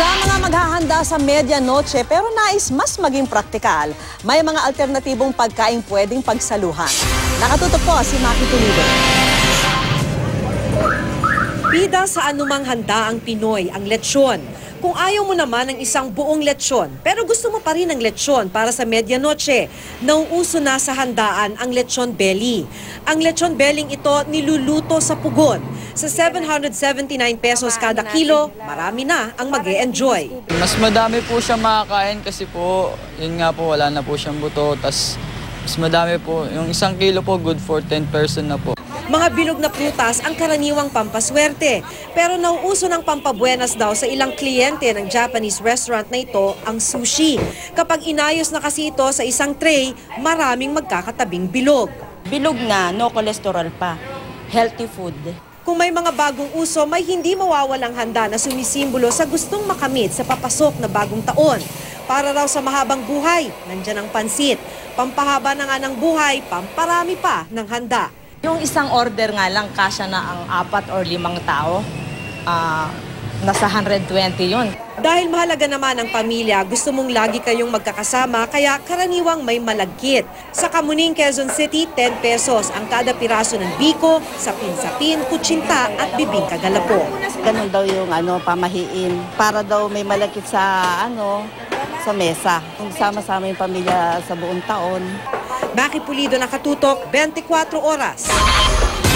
Sa mga maghahanda sa medianoche pero nais mas maging praktikal, may mga alternatibong pagkain pwedeng pagsaluhan. Nakatutok po si Maki Pulido. Bida sa anumang handa ang Pinoy, ang lechon. Kung ayaw mo naman ng isang buong lechon, pero gusto mo pa rin ng lechon para sa medianoche, nauuso na sa handaan ang lechon belly. Ang lechon belling ito niluluto sa pugon. Sa 779 pesos kada kilo, marami na ang mag-e-enjoy. Mas madami po siya makakain kasi po, yun nga po, wala na po siyang buto. Tas mas madami po, yung 1 kilo po, good for 10 person na po. Mga bilog na prutas ang karaniwang pampaswerte. Pero nauuso ng pampabuenas daw sa ilang kliyente ng Japanese restaurant na ito ang sushi. Kapag inayos na kasi ito sa isang tray, maraming magkakatabing bilog. Bilog na, no cholesterol pa. Healthy food. Kung may mga bagong uso, may hindi mawawalang handa na sumisimbolo sa gustong makamit sa papasok na bagong taon. Para raw sa mahabang buhay, nandyan ang pansit. Pampahaba na nga ng buhay, pamparami pa ng handa. Yung isang order nga lang, kasya na ang 4 or 5 tao. Nasa 120 yun. Dahil mahalaga naman ang pamilya, gusto mong lagi kayong magkakasama, kaya karaniwang may malagkit. Sa Kamuning, Quezon City, 10 pesos ang kada piraso ng biko, sapin-sapin, kutsinta at bibingka galapo. Ganun daw yung pamahiin para daw may malagkit sa sa mesa. Kung sama-sama yung pamilya sa buong taon. Maki Pulido, Nakatutok, 24 oras.